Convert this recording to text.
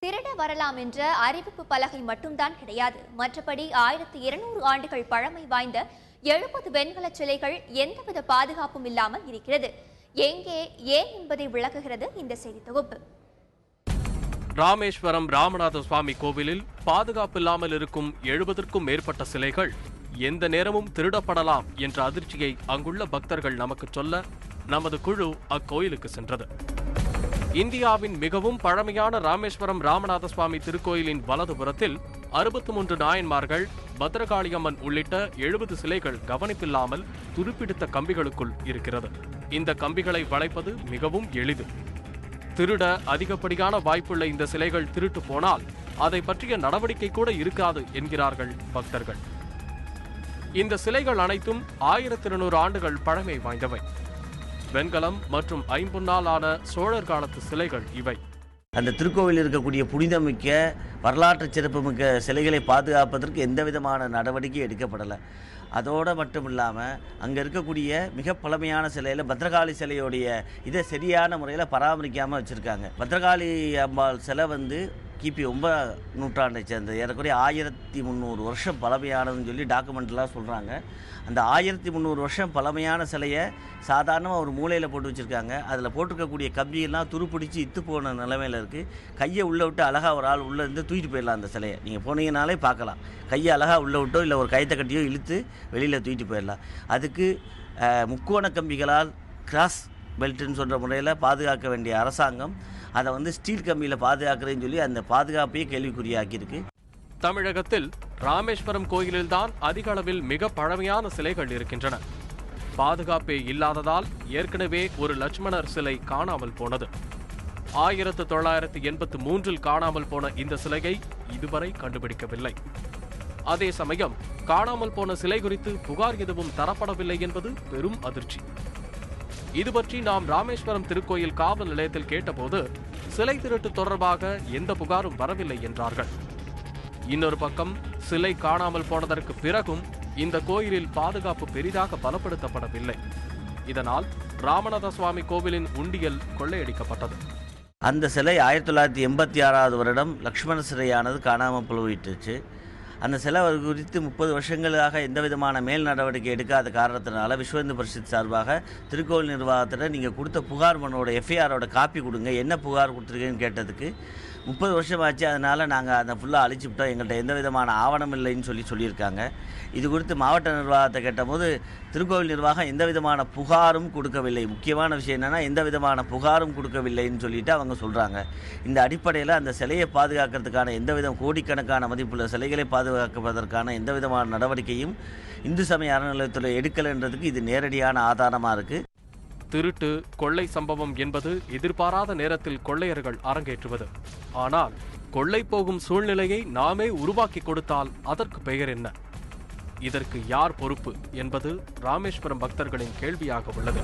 திருட வரலாம் என்ற அறிவிப்பு பலகை மட்டும்தான் கிடையாது. மற்றபடி 1200 ஆண்டுகள் பழமை வாய்ந்த 70 வெண்கல சிலைகள் எந்தவித பாதுகாப்பும் இல்லாமல் இருக்கிறது. எங்கே, ஏன் என்பதை விளக்குகிறது இந்த செய்தி தொகுப்பு. ராமேஸ்வரம் ராமநாத சுவாமி கோவிலில் பாதுகாப்பு இல்லாமல் இருக்கும் 70க்கும் மேற்பட்ட சிலைகள் எந்த நேரமும் திருடப்படலாம் என்ற அதிர்ச்சியை அங்குள்ள பக்தர்கள் நமக்கு சொல்ல நமது குழு அக்கோயிலுக்கு சென்றது. இந்தியாவின் மிகவும் பழமையான ராமேஸ்வரம் ராமநாத சுவாமி திருக்கோயிலின் வலதுபுறத்தில் 63 நாயன்மார்கள், பத்ரகாளியம்மன் உள்ளிட்ட 70 சிலைகள் கவனிப்பில்லாமல் துருப்பிடித்த கம்பிகளுக்குள் இருக்கிறது. இந்த கம்பிகளை வளைப்பது மிகவும் எளிது. திருட அதிகப்படியான வாய்ப்புள்ள இந்த சிலைகள் திருட்டு போனால் அதை பற்றிய நடவடிக்கை கூட இருக்காது என்கிறார்கள் பக்தர்கள். இந்த சிலைகள் அனைத்தும் 1200 ஆண்டுகள் பழமை வாய்ந்தவை. வெண்கலம் மற்றும் ஐம்பொன்னால் ஆன சோழர் காலத்து சிலைகள் இவை. அந்த திருக்கோவில் இருக்கக்கூடிய புனிதமிக்க வரலாற்று சிறப்புமிக்க சிலைகளை பாதுகாப்பதற்கு எந்த விதமான நடவடிக்கை எடுக்கப்படலை. அதோடு மட்டும் இல்லாமல் அங்கே இருக்கக்கூடிய மிக பழமையான சிலையில் பத்ரகாளி சிலையோடைய இதை சரியான முறையில் பராமரிக்காமல் வச்சுருக்காங்க. பத்ரகாளி அம்பாள் சிலை கிபி 9ஆம் நூற்றாண்டை சேர்ந்த ஏறக்குறைய 1300 வருஷம் பழமையானதுன்னு சொல்லி டாக்குமெண்ட்லாம் சொல்கிறாங்க. அந்த 1300 வருஷம் பழமையான சிலையை சாதாரணமாக ஒரு மூலையில் போட்டு வச்சுருக்காங்க. அதில் போட்டிருக்கக்கூடிய கம்பியெல்லாம் துருப்பிடிச்சு இத்து போன நிலைமையில் இருக்குது. கையை உள்ளே விட்டு அழகாக ஒரு ஆள் உள்ளே இருந்து தூக்கிட்டு போயிடலாம். அந்த சிலையை நீங்கள் போனீங்கனாலே பார்க்கலாம். கையை அழகாக உள்ளே விட்டோ இல்லை ஒரு கயத்தை கட்டியோ இழுத்து வெளியில் தூக்கிட்டு போயிடலாம். அதுக்கு முக்கோண கம்பிகளால் கிராஸ் பெல்ட்டுன்னு சொல்கிற முறையில் பாதுகாக்க வேண்டிய அரசாங்கம் அதை ஸ்டீல் கம்பியில் பாதுகாக்கிறேன்னு சொல்லி அந்த பாதுகாப்பையே கேள்விக்குறியாக்கியிருக்கு. தமிழகத்தில் ராமேஸ்வரம் கோயிலில்தான் அதிக அளவில் மிக பழமையான சிலைகள் இருக்கின்றன. பாதுகாப்பே இல்லாததால் ஏற்கனவே ஒரு லட்சுமணர் சிலை காணாமல் போனது. 1983 காணாமல் போன இந்த சிலையை இதுவரை கண்டுபிடிக்கவில்லை. அதே சமயம் காணாமல் போன சிலை குறித்து புகார் எதுவும் தரப்படவில்லை என்பது பெரும் அதிர்ச்சி. இது பற்றி நாம் ராமேஸ்வரம் திருக்கோயில் காவல் நிலையத்தில் கேட்டபோது சிலை திருட்டு தொடர்பாக எந்த புகாரும் வரவில்லை என்றார்கள். இன்னொரு பக்கம் சிலை காணாமல் போனதற்கு பிறகும் இந்த கோயிலில் பாதுகாப்பு பெரிதாக பலப்படுத்தப்படவில்லை. இதனால் ராமநாத சுவாமி கோவிலின் உண்டியல் கொள்ளையடிக்கப்பட்டது. அந்த சிலை 1986 வருடம் லக்ஷ்மண சிலையானது காணாமல் போயிட்டுச்சு. அந்த சிலை குறித்து 30 வருஷங்களாக எந்த விதமான மேல் நடவடிக்கை எடுக்காத காரணத்தினால விஸ்வ இந்து பரிஷத் சார்பாக திருக்கோவில் நிர்வாகத்தில் நீங்கள் கொடுத்த புகார் மனோட எஃப்ஐஆரோட காப்பி கொடுங்க, என்ன புகார் கொடுத்துருக்கீங்கன்னு கேட்டதுக்கு 30 வருஷம் ஆச்சு, அதனால் நாங்கள் அதை ஃபுல்லாக அழிச்சுவிட்டோம், எங்கள்கிட்ட எந்த விதமான ஆவணம் இல்லைன்னு சொல்லியிருக்காங்க. இது குறித்து மாவட்ட நிர்வாகத்தை கேட்டபோது திருக்கோவில் நிர்வாகம் எந்த விதமான புகாரும் கொடுக்கவில்லை. முக்கியமான விஷயம் என்னென்னா எந்த விதமான புகாரும் கொடுக்கவில்லைன்னு சொல்லிட்டு அவங்க சொல்கிறாங்க. இந்த அடிப்படையில் அந்த சிலையை பாதுகாக்கிறதுக்கான எந்தவித கோடிக்கணக்கான மதிப்புள்ள சிலைகளை பாதுகாப்பதற்கான எந்த விதமான நடவடிக்கையும் இந்து சமய அறநிலையத்துறை எடுக்கலைன்றதுக்கு இது நேரடியான ஆதாரமாக இருக்குது. திருட்டு, கொள்ளை சம்பவம் என்பது எதிர்பாராத நேரத்தில் கொள்ளையர்கள் அரங்கேற்றுவது. ஆனால் கொள்ளை போகும் சூழ்நிலையை நாமே உருவாக்கி கொடுத்தால் அதற்கு பெயர் என்ன? இதற்கு யார் பொறுப்பு என்பது ராமேஸ்வரம் பக்தர்களின் கேள்வியாக உள்ளது.